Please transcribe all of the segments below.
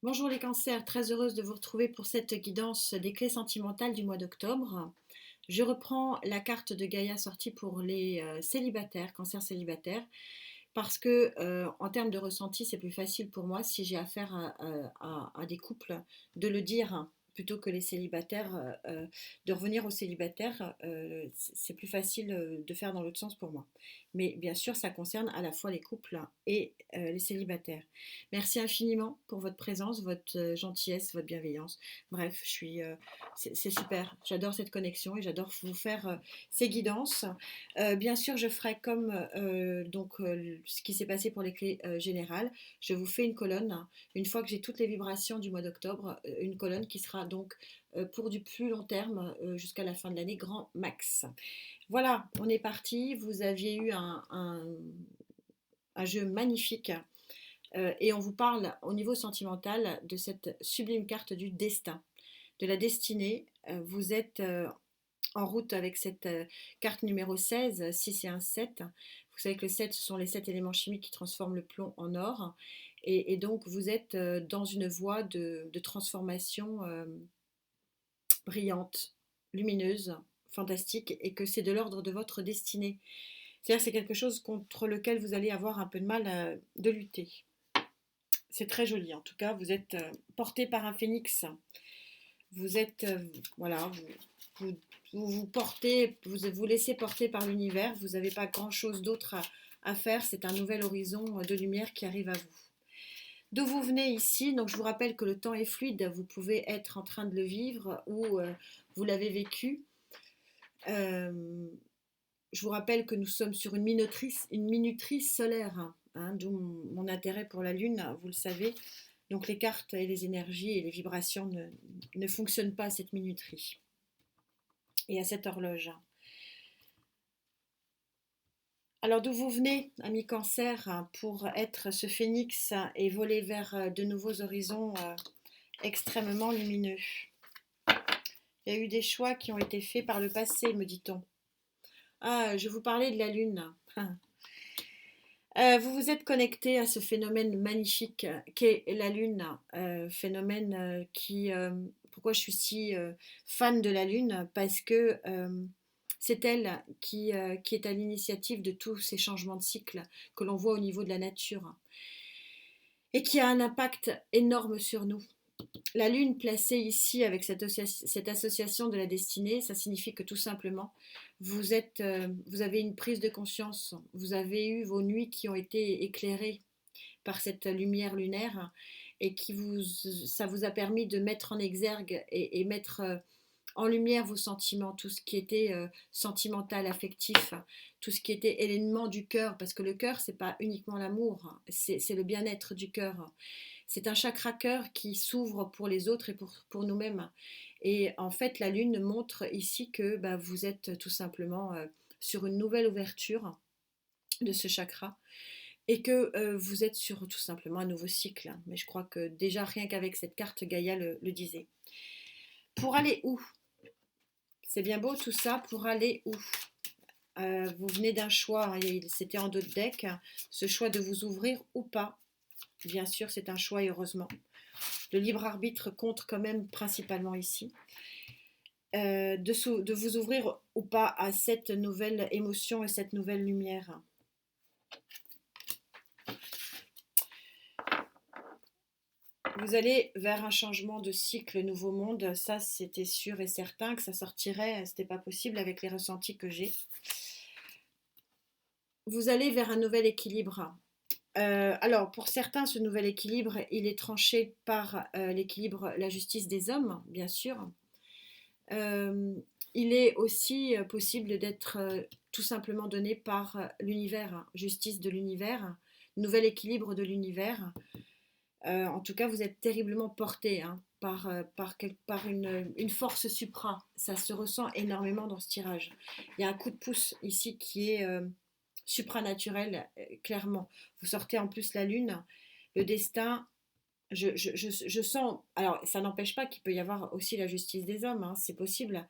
Bonjour les cancers, très heureuse de vous retrouver pour cette guidance des clés sentimentales du mois d'octobre. Je reprends la carte de Gaïa sortie pour les célibataires, cancers célibataires, parce que en termes de ressenti, c'est plus facile pour moi si j'ai affaire à des couples de le dire plutôt que les célibataires, de revenir aux célibataires, c'est plus facile de faire dans l'autre sens pour moi. Mais bien sûr, ça concerne à la fois les couples et les célibataires. Merci infiniment pour votre présence, votre gentillesse, votre bienveillance. Bref, c'est super. J'adore cette connexion et j'adore vous faire ces guidances. Bien sûr, je ferai comme ce qui s'est passé pour les clés générales. Je vous fais une colonne. Une fois que j'ai toutes les vibrations du mois d'octobre, une colonne qui sera donc pour du plus long terme jusqu'à la fin de l'année, grand max. Voilà, on est parti. Vous aviez eu un jeu magnifique et on vous parle au niveau sentimental de cette sublime carte du destin, de la destinée. Vous êtes en route avec cette carte numéro 16, 6 et un 7. Vous savez que le 7, ce sont les 7 éléments chimiques qui transforment le plomb en or. Et donc, vous êtes dans une voie de transformation brillante, lumineuse, fantastique, et que c'est de l'ordre de votre destinée. C'est-à-dire que c'est quelque chose contre lequel vous allez avoir un peu de mal de lutter. C'est très joli, en tout cas, vous êtes porté par un phénix. Vous êtes, voilà, vous, vous portez, vous laissez porter par l'univers, vous n'avez pas grand-chose d'autre à faire, c'est un nouvel horizon de lumière qui arrive à vous. D'où vous venez ici, donc je vous rappelle que le temps est fluide, vous pouvez être en train de le vivre ou vous l'avez vécu. Je vous rappelle que nous sommes sur une minuterie solaire, hein, d'où mon intérêt pour la Lune, vous le savez. Donc les cartes et les énergies et les vibrations ne fonctionnent pas à cette minuterie et à cette horloge. Alors d'où vous venez, ami cancer, pour être ce phénix et voler vers de nouveaux horizons extrêmement lumineux? Il y a eu des choix qui ont été faits par le passé, me dit-on. Ah, je vous parlais de la Lune. Vous vous êtes connecté à ce phénomène magnifique qu'est la Lune, phénomène pourquoi je suis si fan de la Lune? Parce que c'est elle qui est à l'initiative de tous ces changements de cycle que l'on voit au niveau de la nature et qui a un impact énorme sur nous. La Lune placée ici avec cette association de la destinée, ça signifie que tout simplement, vous avez une prise de conscience, vous avez eu vos nuits qui ont été éclairées par cette lumière lunaire et ça vous a permis de mettre en exergue et mettre en lumière vos sentiments, tout ce qui était sentimental, affectif, tout ce qui était élément du cœur, parce que le cœur, c'est pas uniquement l'amour, c'est le bien-être du cœur. C'est un chakra cœur qui s'ouvre pour les autres et pour nous-mêmes. Et en fait, la Lune montre ici que bah, vous êtes tout simplement sur une nouvelle ouverture de ce chakra et que vous êtes sur tout simplement un nouveau cycle. Mais je crois que déjà rien qu'avec cette carte, Gaïa le disait. Pour aller où? C'est bien beau tout ça, pour aller où? Vous venez d'un choix, hein, c'était en 2 decks, ce choix de vous ouvrir ou pas. Bien sûr, c'est un choix et heureusement. Le libre arbitre compte quand même principalement ici. De vous ouvrir ou pas à cette nouvelle émotion et cette nouvelle lumière. Vous allez vers un changement de cycle, nouveau monde. Ça, c'était sûr et certain que ça sortirait. C'était pas possible avec les ressentis que j'ai. Vous allez vers un nouvel équilibre. Alors, pour certains, ce nouvel équilibre, il est tranché par l'équilibre, la justice des hommes, bien sûr. Il est aussi possible d'être tout simplement donné par l'univers, hein, justice de l'univers, nouvel équilibre de l'univers. En tout cas, vous êtes terriblement porté hein, par une force supra. Ça se ressent énormément dans ce tirage. Il y a un coup de pouce ici qui est supranaturel, clairement. Vous sortez en plus la lune, le destin. Je sens. Alors, ça n'empêche pas qu'il peut y avoir aussi la justice des hommes, hein, c'est possible.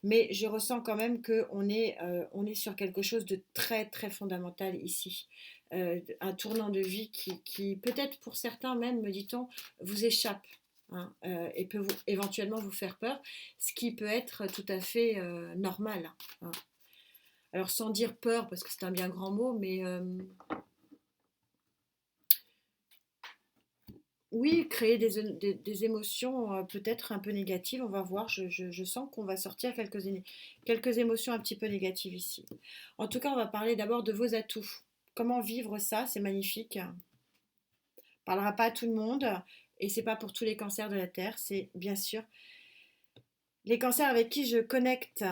Mais je ressens quand même on est sur quelque chose de très très fondamental ici. Un tournant de vie qui peut-être pour certains même, me dit-on, vous échappe. Hein, et peut éventuellement vous faire peur, ce qui peut être tout à fait normal. Hein. Alors sans dire peur, parce que c'est un bien grand mot, mais oui, créer des émotions peut-être un peu négatives, on va voir, je sens qu'on va sortir quelques émotions un petit peu négatives ici. En tout cas, on va parler d'abord de vos atouts. Comment vivre ça, c'est magnifique. On ne parlera pas à tout le monde, et c'est pas pour tous les cancers de la Terre, c'est bien sûr les cancers avec qui je connecte.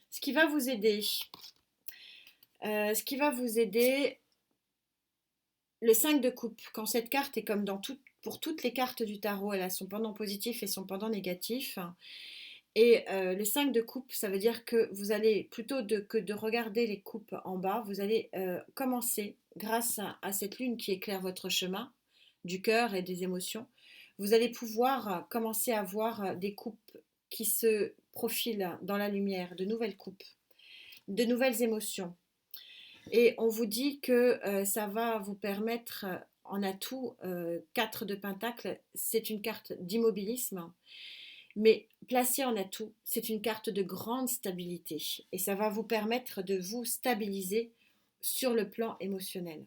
Ce qui va vous aider, ce qui va vous aider, le 5 de coupe, quand cette carte est comme pour toutes les cartes du tarot, elle a son pendant positif et son pendant négatif. Et le 5 de coupe, ça veut dire que vous allez, que de regarder les coupes en bas, vous allez commencer, grâce à cette lune qui éclaire votre chemin, du cœur et des émotions, vous allez pouvoir commencer à voir des coupes qui se profilent dans la lumière, de nouvelles coupes, de nouvelles émotions. Et on vous dit que ça va vous permettre, en atout, 4 de Pentacle, c'est une carte d'immobilisme, mais placée en atout, c'est une carte de grande stabilité. Et ça va vous permettre de vous stabiliser sur le plan émotionnel.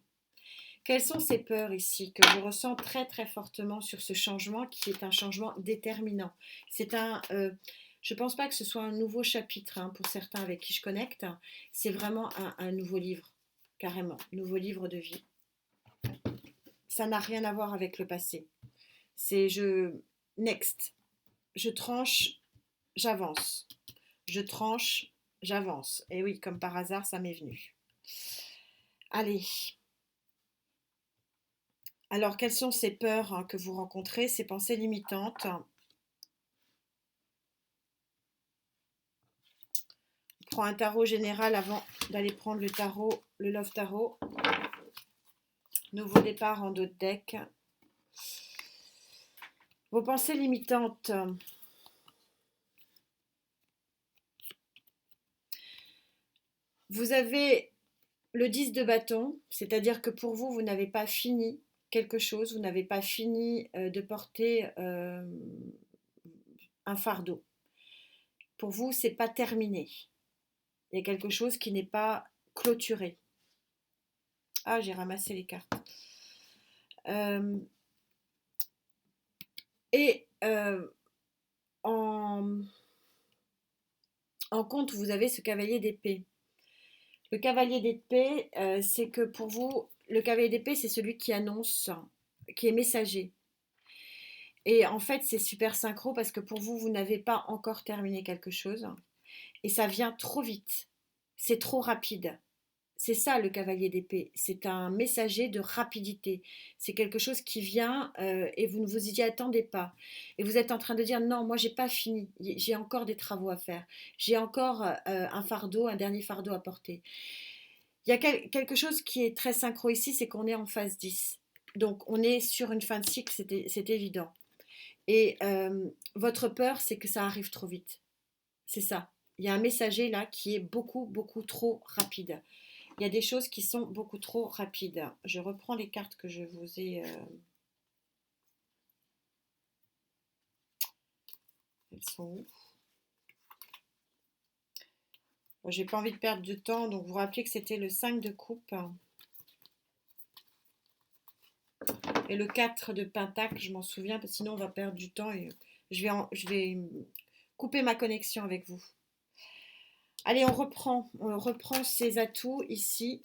Quelles sont ces peurs ici que je ressens très très fortement sur ce changement qui est un changement déterminant. Je ne pense pas que ce soit un nouveau chapitre hein, pour certains avec qui je connecte. C'est vraiment un nouveau livre, carrément, nouveau livre de vie. Ça n'a rien à voir avec le passé. Next. Je tranche, j'avance. Je tranche, j'avance. Et oui, comme par hasard, ça m'est venu. Allez. Alors, quelles sont ces peurs hein, que vous rencontrez, ces pensées limitantes? Je prends un tarot général avant d'aller prendre le Love Tarot. Nouveau départ en dos de deck. Vos pensées limitantes. Vous avez le 10 de bâton, c'est-à-dire que pour vous, vous n'avez pas fini quelque chose, vous n'avez pas fini de porter un fardeau. Pour vous, c'est pas terminé. Il y a quelque chose qui n'est pas clôturé. Ah, j'ai ramassé les cartes. Et en compte, vous avez ce cavalier d'épée. Le cavalier d'épée, c'est que pour vous, le cavalier d'épée, c'est celui qui annonce, qui est messager. Et en fait, c'est super synchro parce que pour vous, vous n'avez pas encore terminé quelque chose. Et ça vient trop vite. C'est trop rapide. C'est ça le cavalier d'épée. C'est un messager de rapidité. C'est quelque chose qui vient et vous ne vous y attendez pas. Et vous êtes en train de dire non, moi j'ai pas fini. J'ai encore des travaux à faire. J'ai encore un fardeau, un dernier fardeau à porter. Il y a quelque chose qui est très synchro ici, c'est qu'on est en phase 10. Donc on est sur une fin de cycle, c'est évident. Et votre peur, c'est que ça arrive trop vite. C'est ça. Il y a un messager là qui est beaucoup, beaucoup trop rapide. Il y a des choses qui sont beaucoup trop rapides. Je reprends les cartes que je vous ai... Elles sont où? J'ai pas envie de perdre de temps, donc vous vous rappelez que c'était le 5 de coupe et le 4 de pentacle, je m'en souviens, parce que sinon on va perdre du temps et je vais couper ma connexion avec vous. Allez, on reprend ces atouts ici.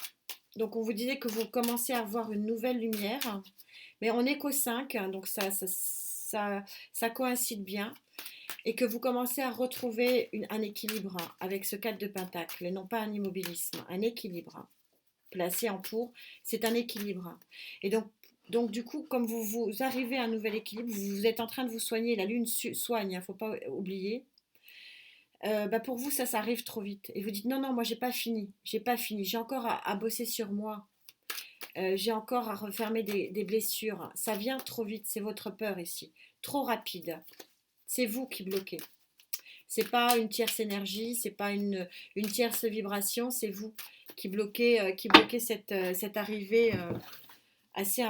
Donc on vous disait que vous commencez à avoir une nouvelle lumière, mais on n'est qu'au 5, donc ça coïncide bien, et que vous commencez à retrouver un équilibre avec ce 4 de pentacle, et non pas un immobilisme, un équilibre placé en pour, c'est un équilibre. Et donc du coup, comme vous arrivez à un nouvel équilibre, vous êtes en train de vous soigner, la lune soigne, il ne faut pas oublier. Bah, pour vous, ça arrive trop vite. Et vous dites, non, non, moi, j'ai pas fini, j'ai encore à bosser sur moi, j'ai encore à refermer des blessures. Ça vient trop vite, c'est votre peur ici, trop rapide. C'est vous qui bloquez. C'est pas une tierce énergie, c'est pas une tierce vibration, c'est vous qui bloquez cette arrivée assez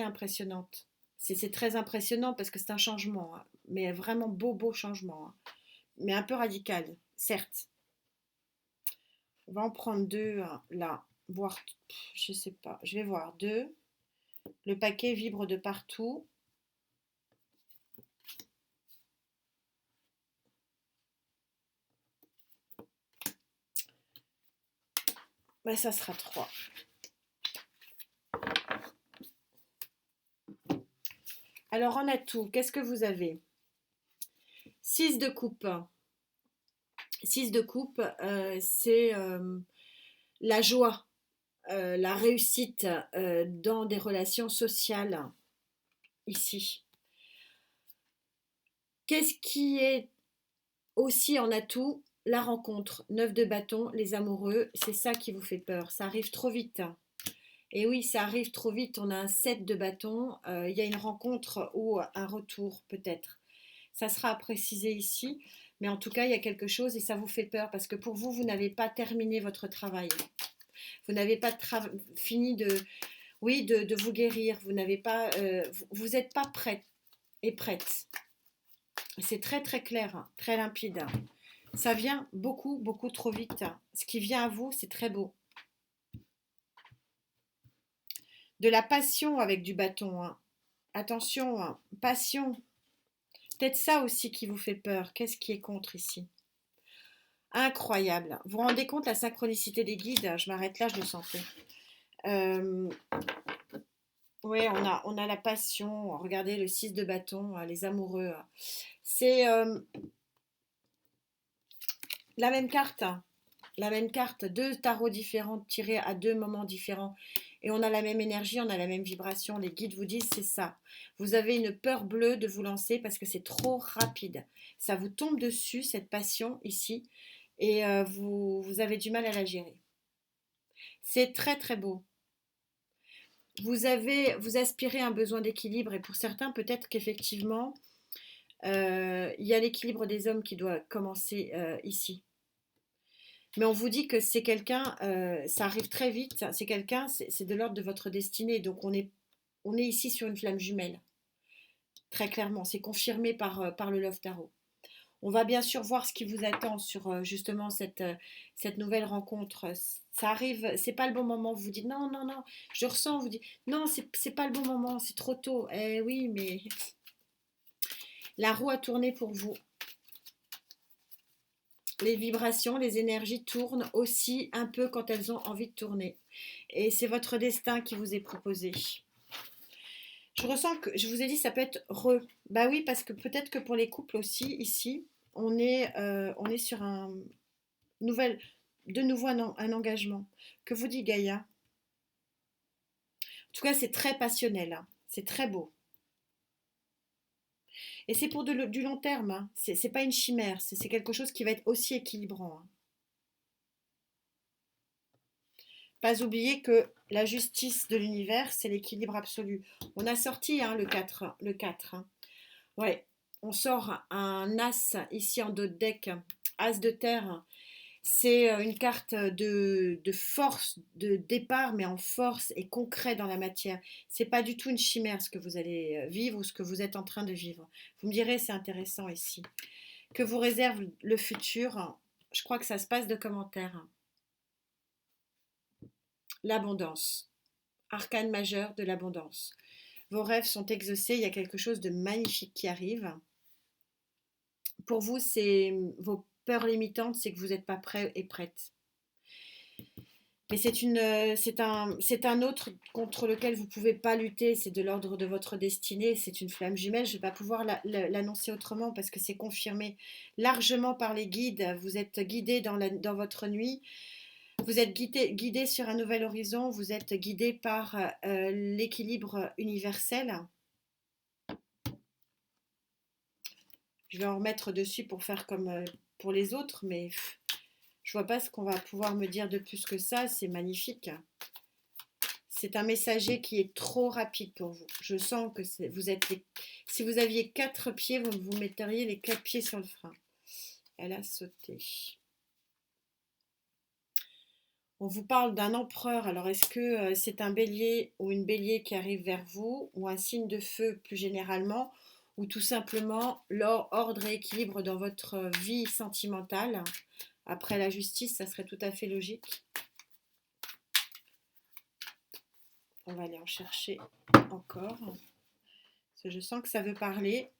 impressionnante. C'est très impressionnant parce que c'est un changement, hein, mais vraiment beau, beau changement, hein, mais un peu radical, certes. On va en prendre deux, hein, là, voire, je sais pas, je vais voir deux. Le paquet vibre de partout. Bah, ça sera trois. Alors en atout, qu'est-ce que vous avez? 6 de coupe. 6 de coupe, c'est la joie, la réussite dans des relations sociales, ici. Qu'est-ce qui est aussi en atout? La rencontre. 9 de bâton, les amoureux, c'est ça qui vous fait peur. Ça arrive trop vite. Et oui, ça arrive trop vite. On a un 7 de bâton. Il y a une rencontre ou un retour peut-être. Ça sera à préciser ici. Mais en tout cas, il y a quelque chose et ça vous fait peur parce que pour vous, vous n'avez pas terminé votre travail. Vous n'avez pas fini de vous guérir. Vous n'avez pas, vous n'êtes pas prête et prête. C'est très très clair, hein, très limpide. Ça vient beaucoup beaucoup trop vite. Ce qui vient à vous, c'est très beau. De la passion avec du bâton, hein. Attention, hein, passion. Peut-être ça aussi qui vous fait peur. Qu'est-ce qui est contre ici? Incroyable. Vous vous rendez compte la synchronicité des guides? Je m'arrête là, je le sentais. Euh, oui, on a la passion. Regardez le 6 de bâton, les amoureux. C'est la même carte. La même carte, deux tarots différents tirés à deux moments différents. Et on a la même énergie, on a la même vibration. Les guides vous disent c'est ça. Vous avez une peur bleue de vous lancer parce que c'est trop rapide. Ça vous tombe dessus, cette passion ici. Et vous avez du mal à la gérer. C'est très très beau. Vous aspirez à un besoin d'équilibre et pour certains peut-être qu'effectivement il y a l'équilibre des hommes qui doit commencer ici. Mais on vous dit que c'est quelqu'un, ça arrive très vite, c'est quelqu'un, c'est de l'ordre de votre destinée. Donc on est ici sur une flamme jumelle, très clairement. C'est confirmé par le Love Tarot. On va bien sûr voir ce qui vous attend sur justement cette nouvelle rencontre. Ça arrive, c'est pas le bon moment. Vous vous dites non, non, non, je ressens, vous dites non, c'est pas le bon moment, c'est trop tôt. Eh oui, mais la roue a tourné pour vous. Les vibrations, les énergies tournent aussi un peu quand elles ont envie de tourner. Et c'est votre destin qui vous est proposé. Je ressens que, je vous ai dit, ça peut être Bah oui, parce que peut-être que pour les couples aussi, ici, on est sur nouvel, de nouveau un engagement. Que vous dit Gaïa? En tout cas, c'est très passionnel, hein. C'est très beau. Et c'est pour du long terme, hein. C'est pas une chimère, c'est quelque chose qui va être aussi équilibrant, hein. Pas oublier que la justice de l'univers, c'est l'équilibre absolu. On a sorti hein, le 4. Le 4 hein. Ouais, on sort un as ici en dos de deck, as de terre. C'est une carte de force, de départ, mais en force et concret dans la matière. C'est pas du tout une chimère ce que vous allez vivre ou ce que vous êtes en train de vivre. Vous me direz, c'est intéressant ici. Que vous réserve le futur? Je crois que ça se passe de commentaires. L'abondance. Arcane majeur de l'abondance. Vos rêves sont exaucés, il y a quelque chose de magnifique qui arrive. Pour vous, c'est vos peurs limitantes, c'est que vous n'êtes pas prêt et prête. Mais c'est un autre contre lequel vous ne pouvez pas lutter, c'est de l'ordre de votre destinée, c'est une flamme jumelle, je ne vais pas pouvoir l'annoncer autrement parce que c'est confirmé largement par les guides, vous êtes guidé dans votre nuit, vous êtes guidé sur un nouvel horizon, vous êtes guidé par l'équilibre universel. Je vais en remettre dessus pour faire comme pour les autres, mais je vois pas ce qu'on va pouvoir me dire de plus que ça. C'est magnifique. C'est un messager qui est trop rapide pour vous. Je sens que vous êtes si vous aviez 4 pieds, vous metteriez les 4 pieds sur le frein. Elle a sauté. On vous parle d'un empereur. Alors, est-ce que c'est un bélier ou une bélier qui arrive vers vous, ou un signe de feu plus généralement, ou tout simplement l'ordre et équilibre dans votre vie sentimentale? Après la justice, ça serait tout à fait logique. On va aller en chercher encore. Parce que je sens que ça veut parler.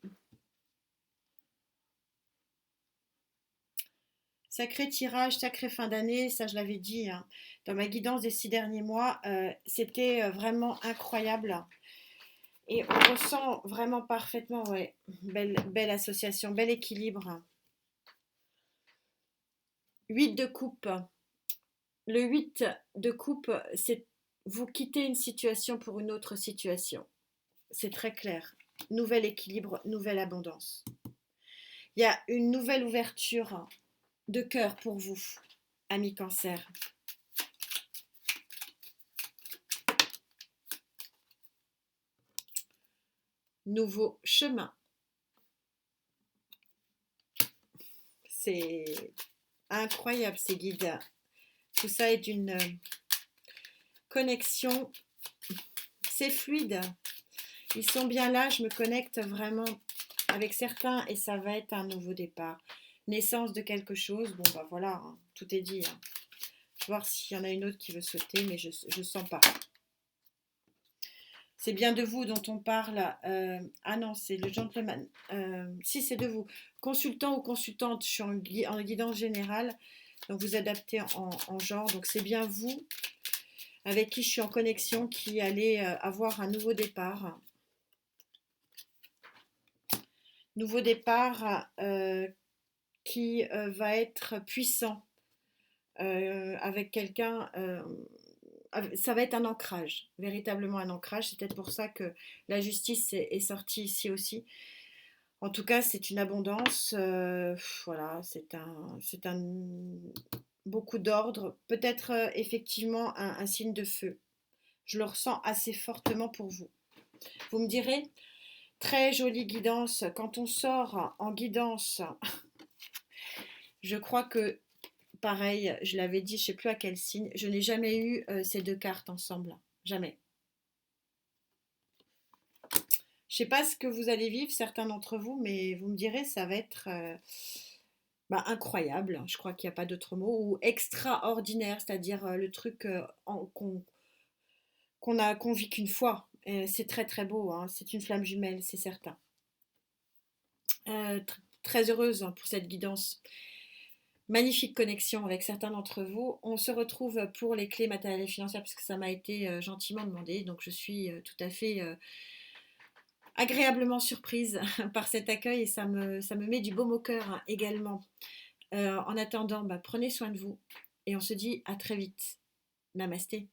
Sacré tirage, sacrée fin d'année, ça je l'avais dit hein, dans ma guidance des 6 derniers mois, c'était vraiment incroyable. Et on ressent vraiment parfaitement, ouais, belle association, bel équilibre. 8 de coupe. Le 8 de coupe, c'est vous quittez une situation pour une autre situation. C'est très clair. Nouvel équilibre, nouvelle abondance. Il y a une nouvelle ouverture de cœur pour vous, amis Cancer. Nouveau chemin. C'est incroyable ces guides. Tout ça est d'une connexion. C'est fluide. Ils sont bien là. Je me connecte vraiment avec certains et ça va être un nouveau départ. Naissance de quelque chose. Bon, bah voilà, hein, tout est dit. Hein. Je vais voir s'il y en a une autre qui veut sauter, mais je ne sens pas. C'est bien de vous dont on parle. Ah non, c'est le gentleman. Si, c'est de vous. Consultant ou consultante, je suis en guidance générale. Donc vous adaptez en genre. Donc c'est bien vous avec qui je suis en connexion qui allez avoir un nouveau départ. Nouveau départ qui va être puissant avec quelqu'un. Ça va être un ancrage, véritablement un ancrage. C'est peut-être pour ça que la justice est sortie ici aussi. En tout cas, c'est une abondance. Voilà, c'est un beaucoup d'ordre. Peut-être effectivement un signe de feu. Je le ressens assez fortement pour vous. Vous me direz, très jolie guidance. Quand on sort en guidance, je crois que pareil, je l'avais dit, je ne sais plus à quel signe, je n'ai jamais eu ces 2 cartes ensemble. Jamais. Je ne sais pas ce que vous allez vivre, certains d'entre vous, mais vous me direz, ça va être incroyable. Je crois qu'il n'y a pas d'autre mot. Ou extraordinaire, c'est-à-dire le truc qu'on vit qu'une fois. C'est très très beau, hein. C'est une flamme jumelle, c'est certain. Très heureuse hein, pour cette guidance. Magnifique connexion avec certains d'entre vous. On se retrouve pour les clés matérielles et financières puisque ça m'a été gentiment demandé. Donc je suis tout à fait agréablement surprise par cet accueil et ça me met du baume au cœur hein, également. En attendant, prenez soin de vous et on se dit à très vite. Namasté.